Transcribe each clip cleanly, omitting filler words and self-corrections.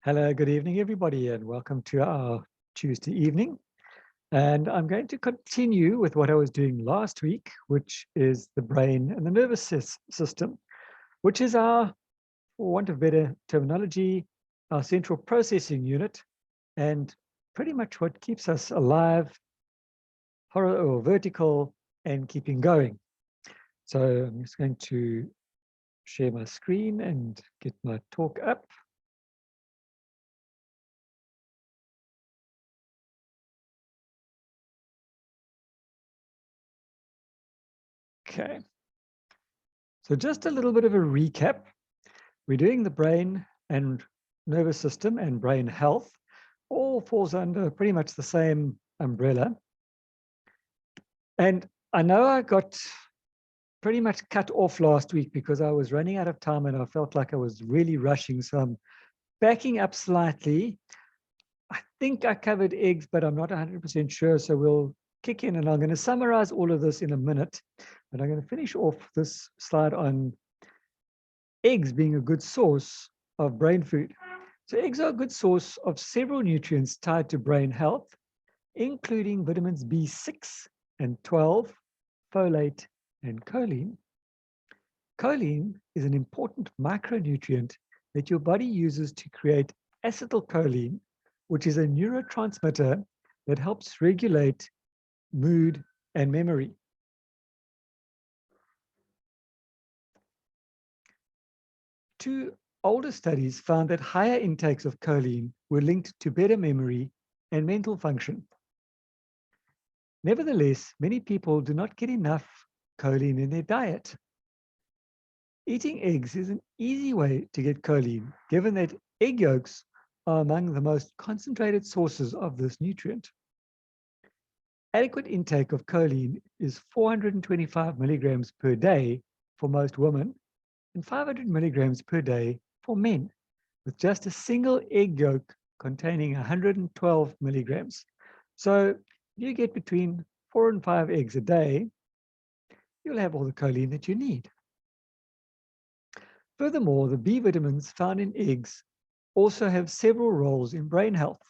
Hello, good evening, everybody, and welcome to our Tuesday evening. And I'm going to continue with what I was doing last week, which is the brain and the nervous system, which is our, for want of better terminology, our central processing unit, and pretty much what keeps us alive, horizontal or vertical, and keeping going. So I'm just going to share my screen and get my talk up. Okay. So just a little bit of a recap. We're doing the brain and nervous system and brain health. All falls under pretty much the same umbrella. And I know I got pretty much cut off last week because I was running out of time and I felt like I was really rushing. So I'm backing up slightly. I think I covered eggs, but I'm not 100% sure. So we'll kick in and I'm going to summarize all of this in a minute. But I'm going to finish off this slide on eggs being a good source of brain food. So eggs are a good source of several nutrients tied to brain health, including vitamins B6 and 12, folate, and choline. Choline is an important micronutrient that your body uses to create acetylcholine, which is a neurotransmitter that helps regulate mood and memory. Two older studies found that higher intakes of choline were linked to better memory and mental function. Nevertheless, many people do not get enough choline in their diet. Eating eggs is an easy way to get choline, given that egg yolks are among the most concentrated sources of this nutrient. Adequate intake of choline is 425 milligrams per day for most women and 500 milligrams per day for men, with just a single egg yolk containing 112 milligrams. So you get between 4 and 5 eggs a day, you'll have all the choline that you need. Furthermore, the B vitamins found in eggs also have several roles in brain health.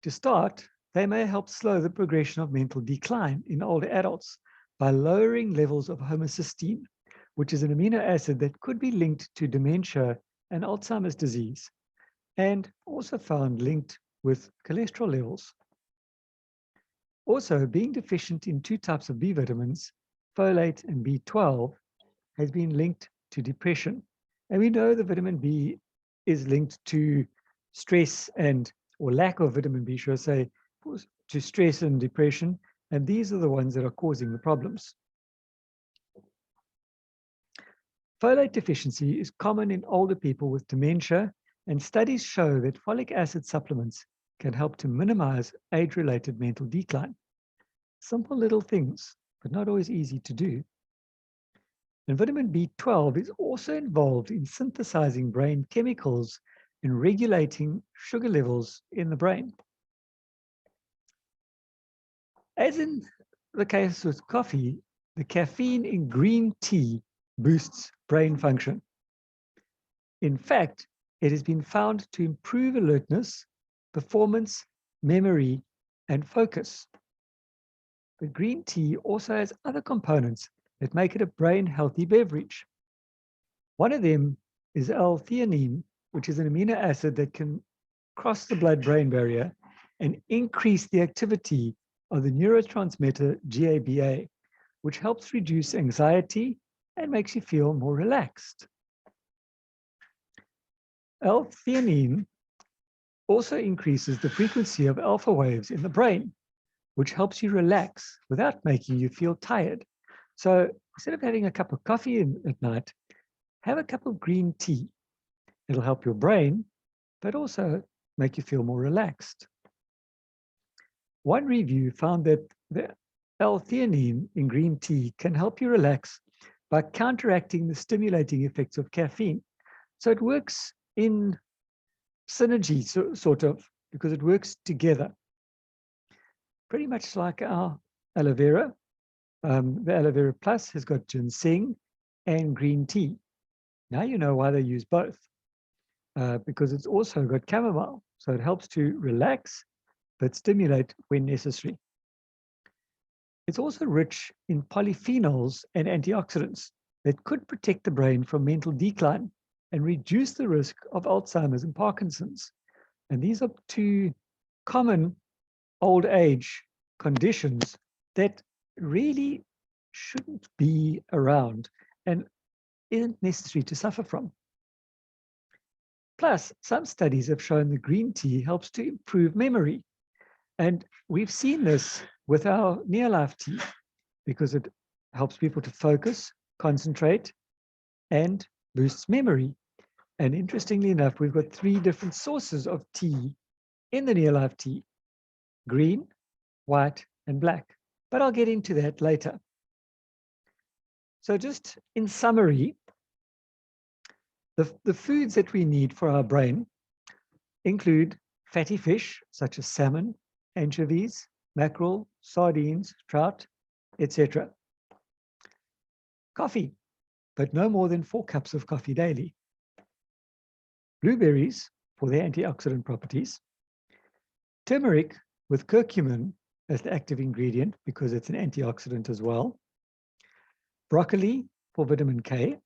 To start, they may help slow the progression of mental decline in older adults by lowering levels of homocysteine, which is an amino acid that could be linked to dementia and Alzheimer's disease, and also found linked with cholesterol levels. Also, being deficient in two types of B vitamins, folate and B12, has been linked to depression. And we know the vitamin B is linked to stress or lack of vitamin B, should I say, to stress and depression. And these are the ones that are causing the problems. Folate deficiency is common in older people with dementia, and studies show that folic acid supplements can help to minimize age-related mental decline. Simple little things, but not always easy to do. And vitamin B12 is also involved in synthesizing brain chemicals and regulating sugar levels in the brain. As in the case with coffee, the caffeine in green tea boosts brain function. In fact, it has been found to improve alertness, performance, memory, and focus. But green tea also has other components that make it a brain-healthy beverage. One of them is L-theanine, which is an amino acid that can cross the blood-brain barrier and increase the activity of the neurotransmitter GABA, which helps reduce anxiety and makes you feel more relaxed. L-theanine also increases the frequency of alpha waves in the brain, which helps you relax without making you feel tired. So instead of having a cup of coffee at night, have a cup of green tea. It'll help your brain, but also make you feel more relaxed. One review found that the L-theanine in green tea can help you relax by counteracting the stimulating effects of caffeine. So it works in synergy, sort of, because it works together. Pretty much like our aloe vera. The aloe vera plus has got ginseng and green tea. Now you know why they use both. because it's also got chamomile. So it helps to relax, but stimulate when necessary. It's also rich in polyphenols and antioxidants that could protect the brain from mental decline and reduce the risk of Alzheimer's and Parkinson's. And these are two common old age conditions that really shouldn't be around and isn't necessary to suffer from. Plus, some studies have shown the green tea helps to improve memory. And we've seen this with our Neolife tea because it helps people to focus, concentrate, and boosts memory. And interestingly enough, we've got 3 different sources of tea in the Neolife tea: green, white, and black. But I'll get into that later. So just in summary, the foods that we need for our brain include fatty fish, such as salmon, anchovies, mackerel, sardines, trout, etc. Coffee, but no more than 4 cups of coffee daily. Blueberries for their antioxidant properties. Turmeric with curcumin as the active ingredient because it's an antioxidant as well. Broccoli for vitamin K.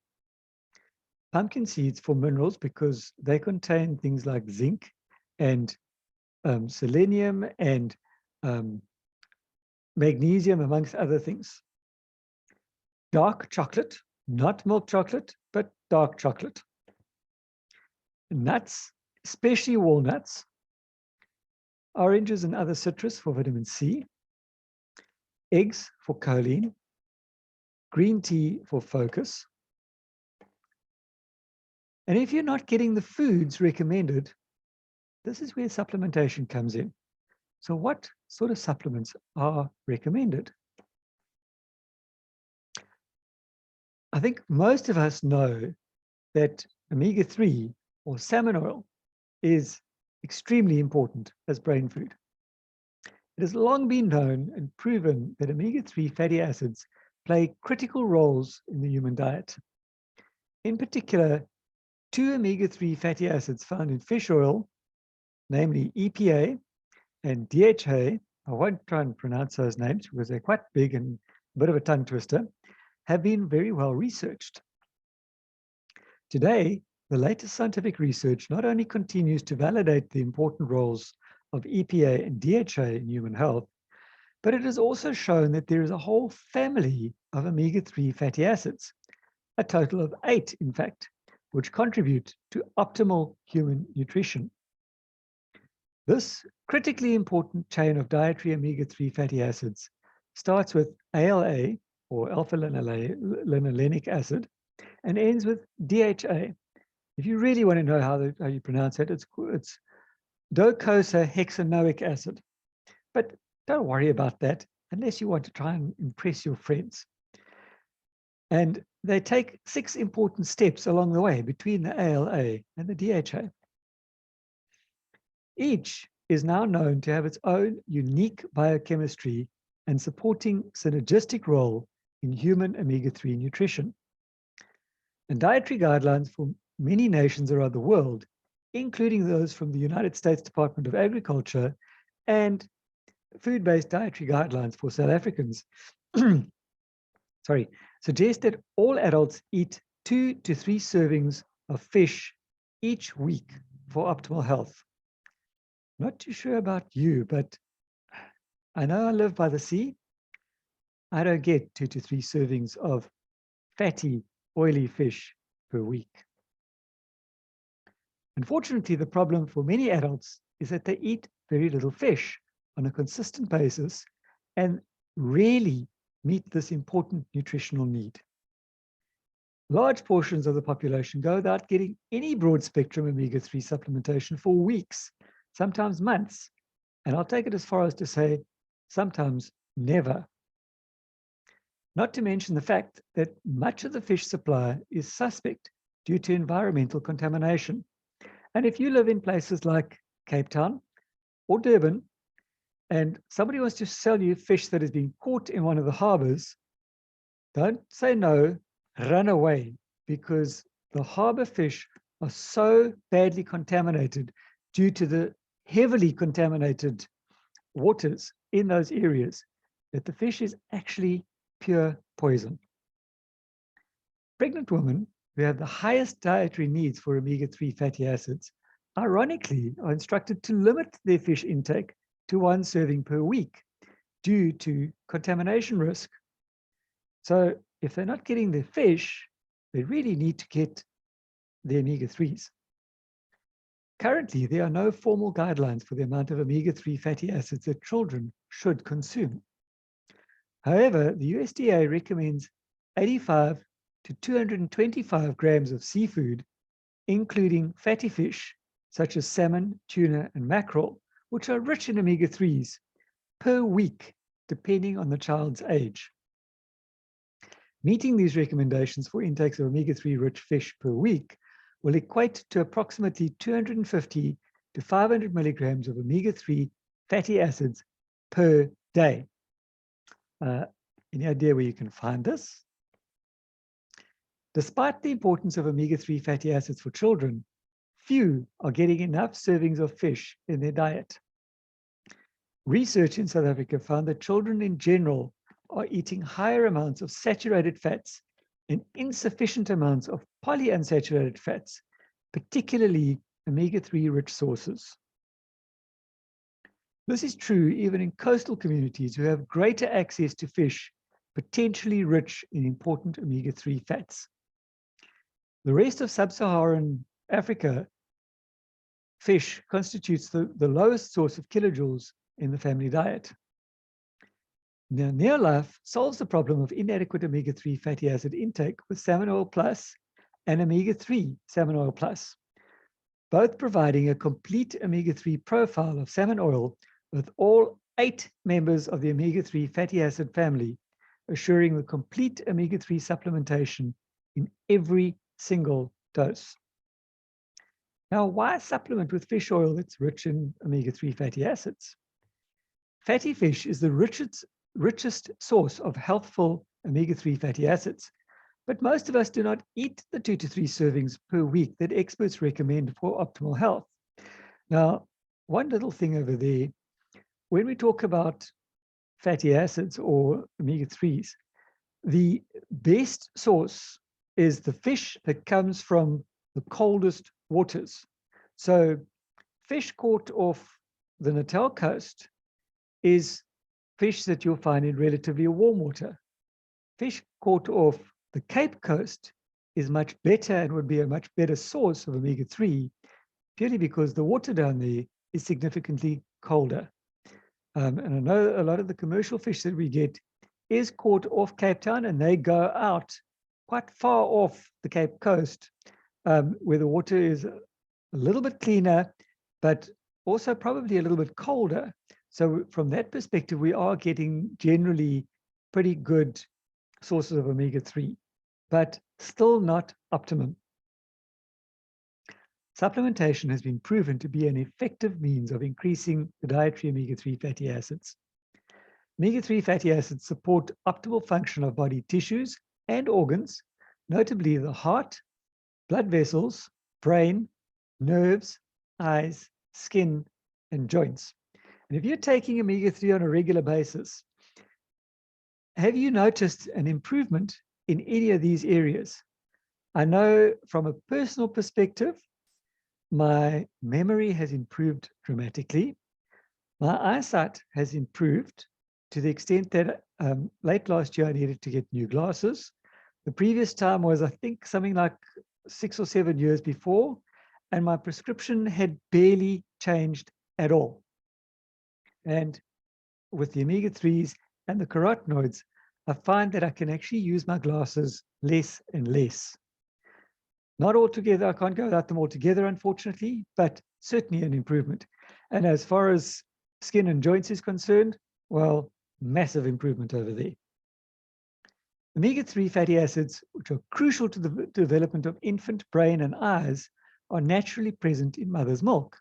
Pumpkin seeds for minerals because they contain things like zinc and selenium and magnesium, amongst other things. Dark chocolate, not milk chocolate, but dark chocolate. Nuts, especially walnuts. Oranges and other citrus for vitamin C. Eggs for choline. Green tea for focus. And if you're not getting the foods recommended, this is where supplementation comes in. So what sort of supplements are recommended? I think most of us know that omega-3 or salmon oil is extremely important as brain food. It has long been known and proven that omega-3 fatty acids play critical roles in the human diet. In particular, 2 omega-3 fatty acids found in fish oil, namely EPA and DHA, I won't try and pronounce those names because they're quite big and a bit of a tongue twister, have been very well researched. Today, the latest scientific research not only continues to validate the important roles of EPA and DHA in human health, but it has also shown that there is a whole family of omega-3 fatty acids, a total of 8, in fact, which contribute to optimal human nutrition. This critically important chain of dietary omega-3 fatty acids starts with ALA, or alpha-linolenic acid, and ends with DHA. If you really want to know how you pronounce it, it's docosahexaenoic acid. But don't worry about that unless you want to try and impress your friends. And they take 6 important steps along the way between the ALA and the DHA. Each is now known to have its own unique biochemistry and supporting synergistic role in human omega-3 nutrition. And dietary guidelines for many nations around the world, including those from the United States Department of Agriculture and food-based dietary guidelines for South Africans, suggest that all adults eat 2 to 3 servings of fish each week for optimal health. Not too sure about you, but I know I live by the sea. I don't get 2 to 3 servings of fatty, oily fish per week. Unfortunately, the problem for many adults is that they eat very little fish on a consistent basis and rarely meet this important nutritional need. Large portions of the population go without getting any broad-spectrum omega-3 supplementation for weeks, sometimes months, and I'll take it as far as to say sometimes never. Not to mention the fact that much of the fish supply is suspect due to environmental contamination. And if you live in places like Cape Town or Durban, and somebody wants to sell you fish that has been caught in one of the harbors, don't say no, run away, because the harbor fish are so badly contaminated due to the heavily contaminated waters in those areas that the fish is actually pure poison. Pregnant women who have the highest dietary needs for omega-3 fatty acids, ironically, are instructed to limit their fish intake to 1 serving per week due to contamination risk. So if they're not getting their fish, they really need to get the omega-3s. Currently, there are no formal guidelines for the amount of omega-3 fatty acids that children should consume. However, the USDA recommends 85 to 225 grams of seafood, including fatty fish such as salmon, tuna, and mackerel, which are rich in omega-3s, per week, depending on the child's age. Meeting these recommendations for intakes of omega-3 rich fish per week will equate to approximately 250 to 500 milligrams of omega-3 fatty acids per day. Any idea where you can find this? Despite the importance of omega-3 fatty acids for children, few are getting enough servings of fish in their diet. Research in South Africa found that children in general are eating higher amounts of saturated fats and insufficient amounts of polyunsaturated fats, particularly omega-3 rich sources. This is true even in coastal communities who have greater access to fish potentially rich in important omega-3 fats. The rest of sub-Saharan Africa, fish constitutes the lowest source of kilojoules in the family diet. Now, Neolife solves the problem of inadequate omega-3 fatty acid intake with Salmon Oil Plus and Omega-3 Salmon Oil Plus, both providing a complete omega-3 profile of salmon oil with all 8 members of the omega-3 fatty acid family, assuring the complete omega-3 supplementation in every single dose. Now, why supplement with fish oil that's rich in omega-3 fatty acids? Fatty fish is the richest source of healthful omega-3 fatty acids, but most of us do not eat the 2 to 3 servings per week that experts recommend for optimal health. Now, one little thing over there, when we talk about fatty acids or omega-3s, the best source is the fish that comes from the coldest waters. So fish caught off the Natal coast is fish that you'll find in relatively warm water. Fish caught off the Cape Coast is much better and would be a much better source of omega-3, purely because the water down there is significantly colder. And I know a lot of the commercial fish that we get is caught off Cape Town, and they go out quite far off the Cape Coast, where the water is a little bit cleaner, but also probably a little bit colder. So from that perspective, we are getting generally pretty good sources of omega-3, but still not optimum. Supplementation has been proven to be an effective means of increasing the dietary omega-3 fatty acids. Omega-3 fatty acids support optimal function of body tissues and organs, notably the heart, blood vessels, brain, nerves, eyes, skin, and joints. And if you're taking omega-3 on a regular basis, have you noticed an improvement in any of these areas? I know from a personal perspective, my memory has improved dramatically. My eyesight has improved to the extent that late last year I needed to get new glasses. The previous time was, I think, something like 6 or 7 years before, and my prescription had barely changed at all. And with the omega-3s and the carotenoids, I find that I can actually use my glasses less and less. Not altogether, I can't go without them altogether, unfortunately, but certainly an improvement. And as far as skin and joints is concerned, well, massive improvement over there. Omega-3 fatty acids, which are crucial to the development of infant brain and eyes, are naturally present in mother's milk,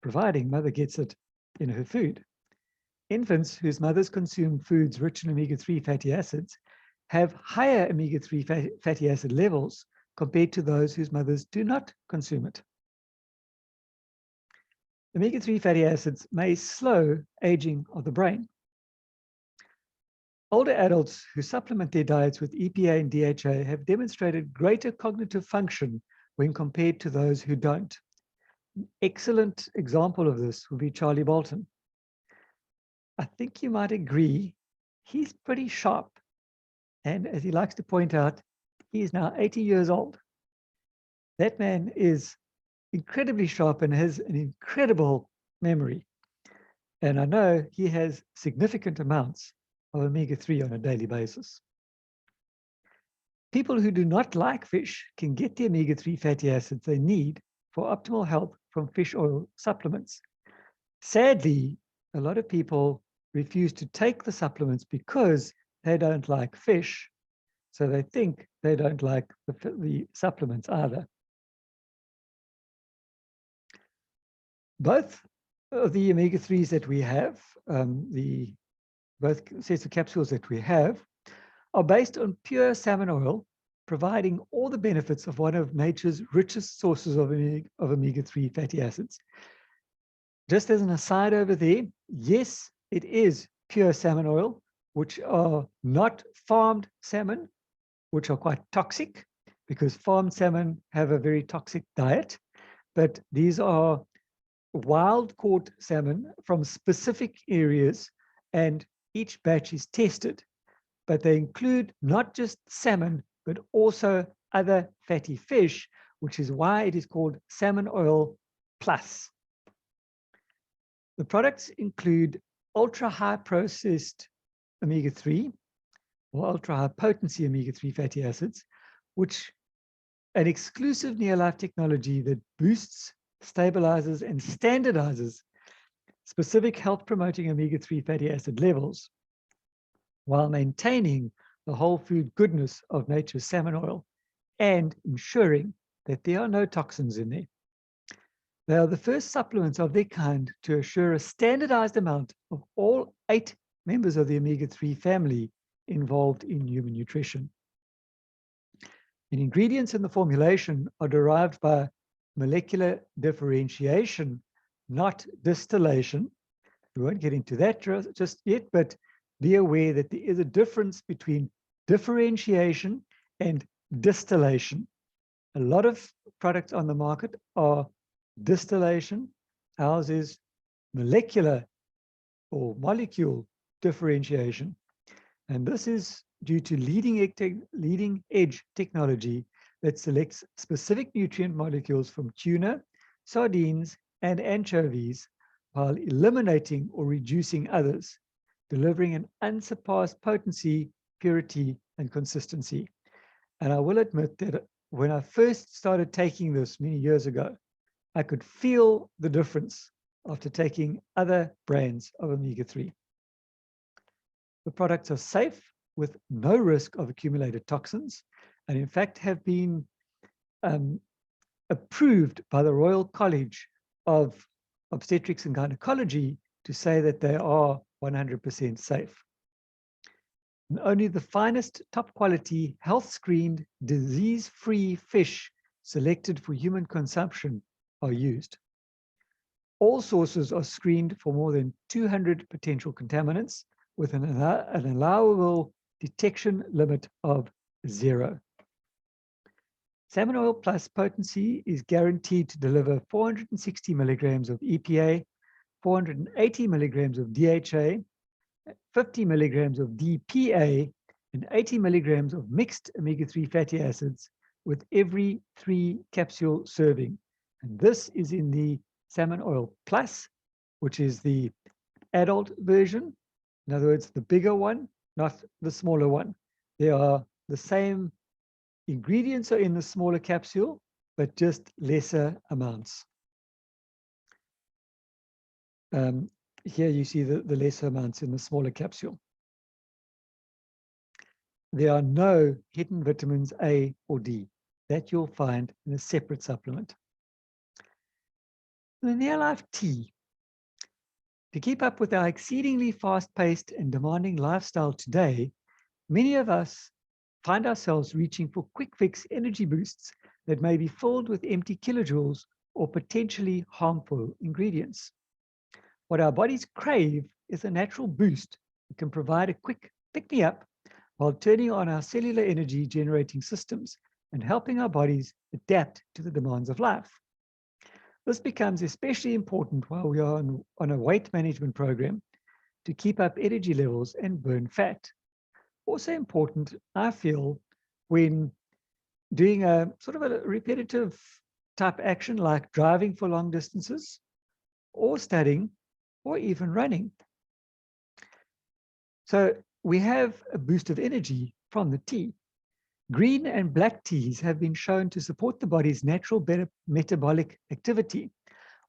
providing mother gets it in her food. Infants whose mothers consume foods rich in omega-3 fatty acids have higher omega-3 fatty acid levels compared to those whose mothers do not consume it. Omega-3 fatty acids may slow aging of the brain. Older adults who supplement their diets with EPA and DHA have demonstrated greater cognitive function when compared to those who don't. An excellent example of this would be Charlie Bolton. I think you might agree, he's pretty sharp. And as he likes to point out, he is now 80 years old. That man is incredibly sharp and has an incredible memory. And I know he has significant amounts of omega-3 on a daily basis. People who do not like fish can get the omega-3 fatty acids they need for optimal health from fish oil supplements. Sadly, a lot of people refuse to take the supplements because they don't like fish, so they think they don't like the supplements either. Both of the omega-3s that we have, both sets of capsules that we have, are based on pure salmon oil, providing all the benefits of one of nature's richest sources of omega-3 fatty acids. Just as an aside over there, yes, it is pure salmon oil, which are not farmed salmon, which are quite toxic, because farmed salmon have a very toxic diet. But these are wild caught salmon from specific areas, and each batch is tested. But they include not just salmon, but also other fatty fish, which is why it is called salmon oil plus. The products include ultra-high processed omega-3 or ultra-high potency omega-3 fatty acids, which an exclusive Neolife technology that boosts, stabilizes, and standardizes specific health-promoting omega-3 fatty acid levels while maintaining the whole food goodness of nature's salmon oil and ensuring that there are no toxins in there. They are the first supplements of their kind to assure a standardized amount of all 8 members of the omega-3 family involved in human nutrition. The ingredients in the formulation are derived by molecular differentiation, not distillation. We won't get into that just yet, but be aware that there is a difference between differentiation and distillation. A lot of products on the market are distillation. Ours is molecular or molecule differentiation. And this is due to leading edge technology that selects specific nutrient molecules from tuna, sardines, and anchovies while eliminating or reducing others, delivering an unsurpassed potency, purity, and consistency. And I will admit that when I first started taking this many years ago, I could feel the difference after taking other brands of omega-3. The products are safe with no risk of accumulated toxins, and in fact have been approved by the Royal College of Obstetrics and Gynecology to say that they are 100% safe. And only the finest, top quality, health screened, disease-free fish selected for human consumption are used. All sources are screened for more than 200 potential contaminants with an allowable detection limit of 0. Salmon oil plus potency is guaranteed to deliver 460 milligrams of EPA, 480 milligrams of DHA, 50 milligrams of DPA, and 80 milligrams of mixed omega-3 fatty acids with every 3 capsule serving. And this is in the Salmon Oil Plus, which is the adult version. In other words, the bigger one, not the smaller one. They are the same ingredients are in the smaller capsule, but just lesser amounts. Here you see the lesser amounts in the smaller capsule. There are no hidden vitamins A or D that you'll find in a separate supplement. The Neolife Tea. To keep up with our exceedingly fast-paced and demanding lifestyle today, many of us find ourselves reaching for quick fix energy boosts that may be filled with empty kilojoules or potentially harmful ingredients. What our bodies crave is a natural boost that can provide a quick pick-me-up while turning on our cellular energy generating systems and helping our bodies adapt to the demands of life. This becomes especially important while we are on a weight management program to keep up energy levels and burn fat. Also important, I feel, when doing a sort of a repetitive type action like driving for long distances or studying or even running. So we have a boost of energy from the tea. Green and black teas have been shown to support the body's natural metabolic activity,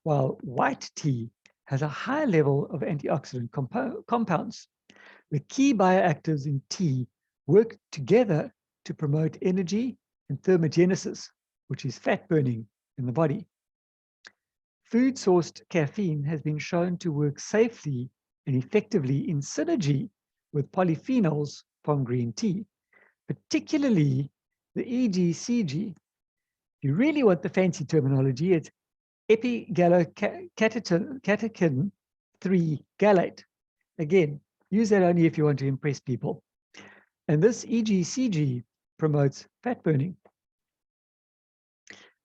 while white tea has a high level of antioxidant compounds. The key bioactives in tea work together to promote energy and thermogenesis, which is fat burning in the body. Food-sourced caffeine has been shown to work safely and effectively in synergy with polyphenols from green tea, particularly the EGCG. If you really want the fancy terminology, it's epigallocatechin 3 gallate. Again, use that only if you want to impress people. And this EGCG promotes fat burning.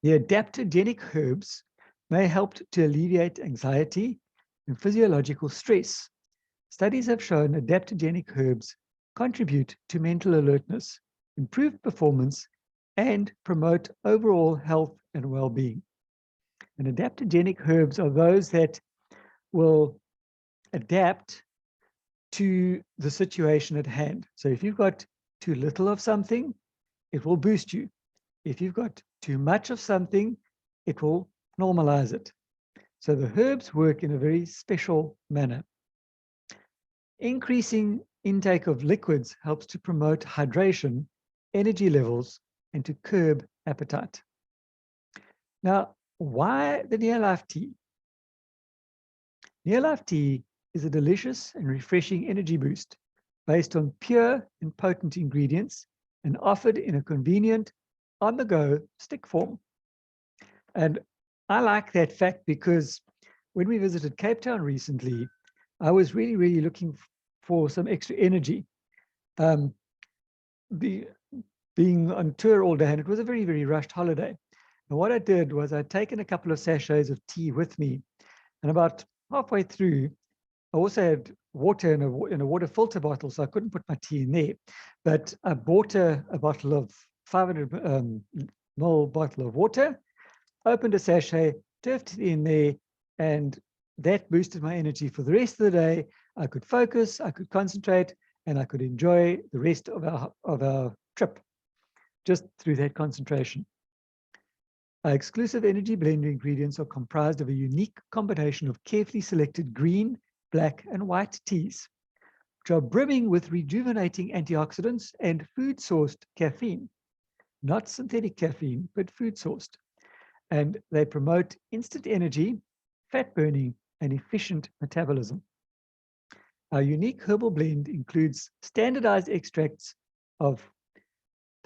The adaptogenic herbs may help to alleviate anxiety and physiological stress. Studies have shown adaptogenic herbs contribute to mental alertness, improve performance, and promote overall health and well-being. And adaptogenic herbs are those that will adapt to the situation at hand. So if you've got too little of something, it will boost you. If you've got too much of something, it will normalize it. So the herbs work in a very special manner. Increasing intake of liquids helps to promote hydration, energy levels, and to curb appetite. Now, why the Neolife tea? Neolife tea is a delicious and refreshing energy boost based on pure and potent ingredients and offered in a convenient, on-the-go stick form. And I like that fact because when we visited Cape Town recently, I was really looking for some extra energy. Being on tour all day, and it was a very rushed holiday. And what I did was I'd taken a couple of sachets of tea with me, and about halfway through, I also had water in a water filter bottle, so I couldn't put my tea in there. But I bought a bottle of 500 ml bottle of water, opened a sachet, turfed it in there, and that boosted my energy for the rest of the day. I could focus, I could concentrate, and I could enjoy the rest of our trip just through that concentration. Our exclusive energy blend ingredients are comprised of a unique combination of carefully selected green, black, and white teas, which are brimming with rejuvenating antioxidants and food-sourced caffeine, not synthetic caffeine, but food-sourced. And they promote instant energy, fat burning, and efficient metabolism. Our unique herbal blend includes standardized extracts of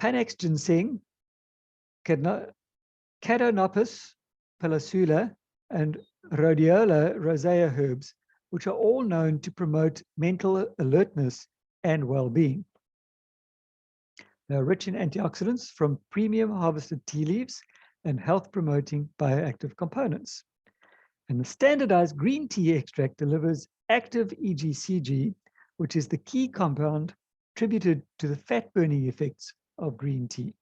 Panax ginseng, Cadonopus pelacula, and Rhodiola rosea herbs, which are all known to promote mental alertness and well-being. They are rich in antioxidants from premium harvested tea leaves and health-promoting bioactive components. And the standardized green tea extract delivers active EGCG, which is the key compound attributed to the fat-burning effects of green tea.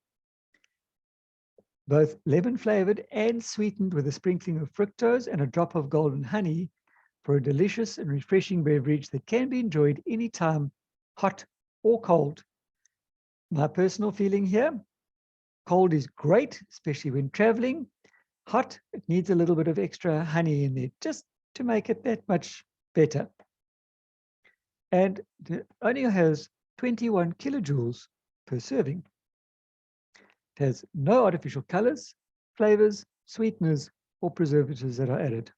Both lemon-flavored and sweetened with a sprinkling of fructose and a drop of golden honey for a delicious and refreshing beverage that can be enjoyed anytime, hot or cold. My personal feeling here, cold is great, especially when traveling. Hot, it needs a little bit of extra honey in there just to make it that much better. And it only has 21 kilojoules per serving. It has no artificial colors, flavors, sweeteners, or preservatives that are added.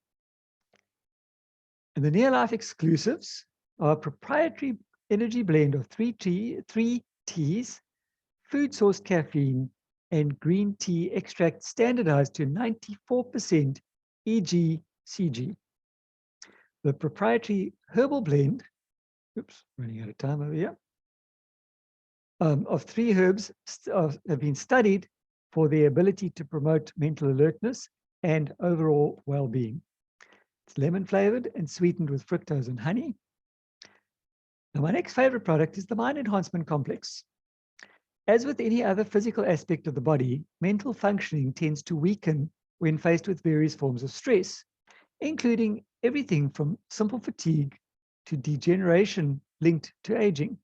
And the Neolife exclusives are a proprietary energy blend of three teas, food sourced caffeine, and green tea extract standardized to 94% EGCG. The proprietary herbal blend, oops, running out of time over here, of 3 herbs have been studied for their ability to promote mental alertness and overall well-being. It's lemon flavored and sweetened with fructose and honey. Now, my next favorite product is the Mind Enhancement Complex. As with any other physical aspect of the body, mental functioning tends to weaken when faced with various forms of stress, including everything from simple fatigue to degeneration linked to aging.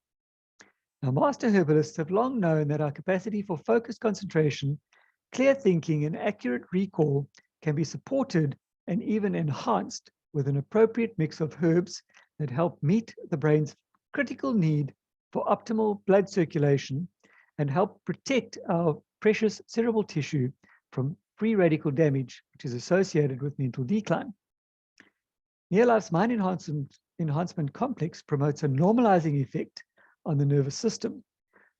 Now, master herbalists have long known that our capacity for focused concentration, clear thinking, and accurate recall can be supported and even enhanced with an appropriate mix of herbs that help meet the brain's critical need for optimal blood circulation and help protect our precious cerebral tissue from free radical damage, which is associated with mental decline. Neolife's Mind Enhancement Complex promotes a normalizing effect on the nervous system,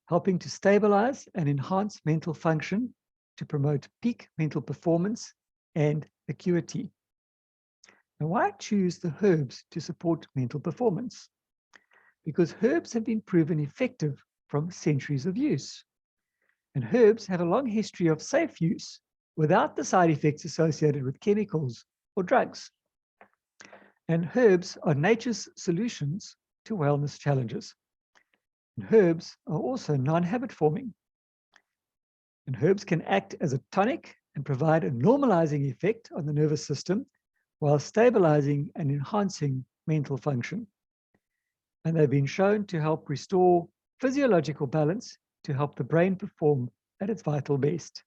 helping to stabilize and enhance mental function to promote peak mental performance and acuity. Now, why choose the herbs to support mental performance? Because herbs have been proven effective from centuries of use. And herbs have a long history of safe use without the side effects associated with chemicals or drugs. And herbs are nature's solutions to wellness challenges. And herbs are also non-habit forming. And herbs can act as a tonic and provide a normalizing effect on the nervous system while stabilizing and enhancing mental function. And they've been shown to help restore physiological balance to help the brain perform at its vital best.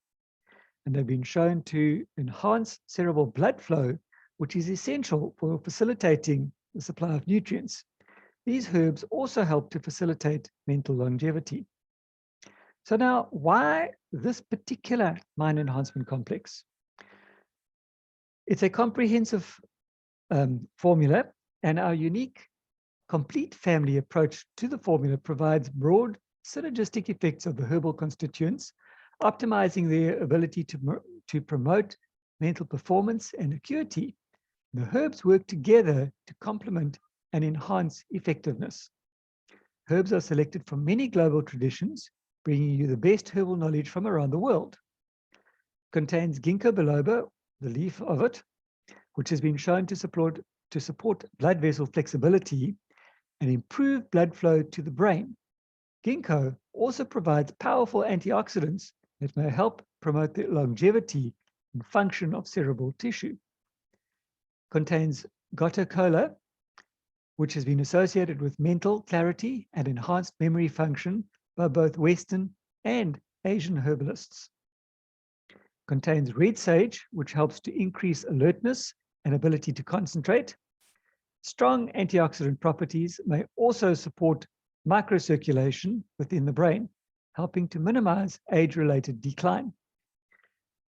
And they've been shown to enhance cerebral blood flow, which is essential for facilitating the supply of nutrients. These herbs also help to facilitate mental longevity. So now, why this particular Mind Enhancement Complex? It's a comprehensive formula, and our unique complete family approach to the formula provides broad synergistic effects of the herbal constituents, optimizing their ability to promote mental performance and acuity. The herbs work together to complement and enhance effectiveness. Herbs are selected from many global traditions, bringing you the best herbal knowledge from around the world. Contains ginkgo biloba, the leaf of it, which has been shown to support blood vessel flexibility and improve blood flow to the brain. Ginkgo also provides powerful antioxidants that may help promote the longevity and function of cerebral tissue. Contains gotu kola, which has been associated with mental clarity and enhanced memory function by both Western and Asian herbalists. Contains red sage, which helps to increase alertness and ability to concentrate. Strong antioxidant properties may also support microcirculation within the brain, helping to minimize age-related decline.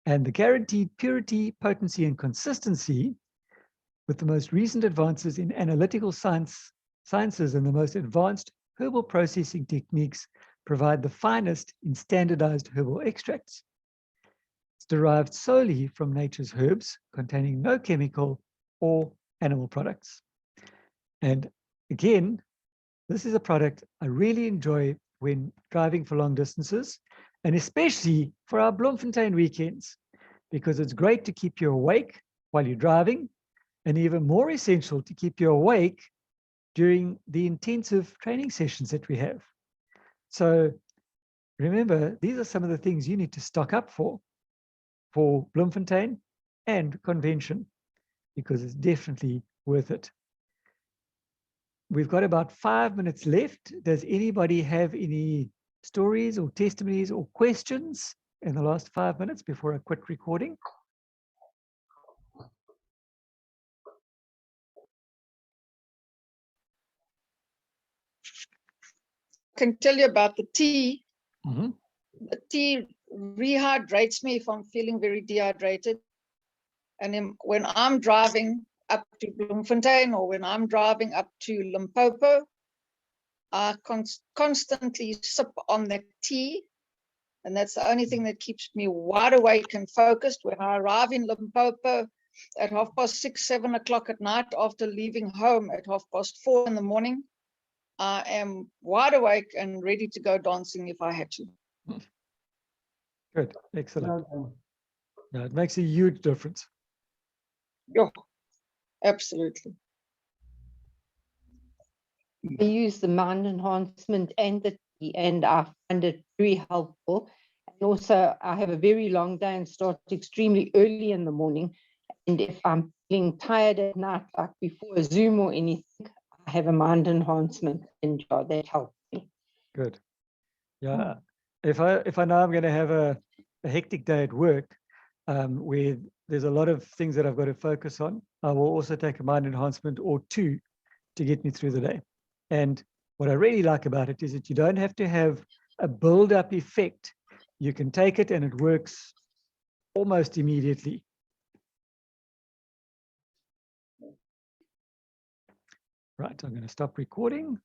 And the guaranteed purity, potency, and consistency with the most recent advances in analytical sciences and the most advanced herbal processing techniques provide the finest in standardized herbal extracts. It's derived solely from nature's herbs, containing no chemical or animal products. And again, this is a product I really enjoy when driving for long distances, and especially for our Bloemfontein weekends, because it's great to keep you awake while you're driving, and even more essential to keep you awake during the intensive training sessions that we have. So remember, these are some of the things you need to stock up for Bloemfontein and convention, because it's definitely worth it. We've got about 5 minutes left. Does anybody have any stories or testimonies or questions in the last 5 minutes before I quit recording? I can tell you about the tea. Mm-hmm. The tea rehydrates me if I'm feeling very dehydrated. And when I'm driving up to Bloemfontein or when I'm driving up to Limpopo, I constantly sip on the tea And that's the only thing that keeps me wide awake and focused. When I arrive in Limpopo at 6:30, 7 o'clock at night, after leaving home at 4:30 in the morning, I am wide awake and ready to go dancing if I had to. Good, excellent. Well done. Yeah, it makes a huge difference. Yeah, absolutely. I use the mind enhancement and the tea, and I find it very helpful. And also, I have a very long day and start extremely early in the morning. And if I'm feeling tired at night, like before a Zoom or anything, I have a mind enhancement, and that helps me. Good. Yeah. If I know I'm going to have a hectic day at work, where there's a lot of things that I've got to focus on, I will also take a mind enhancement or two to get me through the day. And what I really like about it is that you don't have to have a build-up effect. You can take it and it works almost immediately. Right, I'm going to stop recording.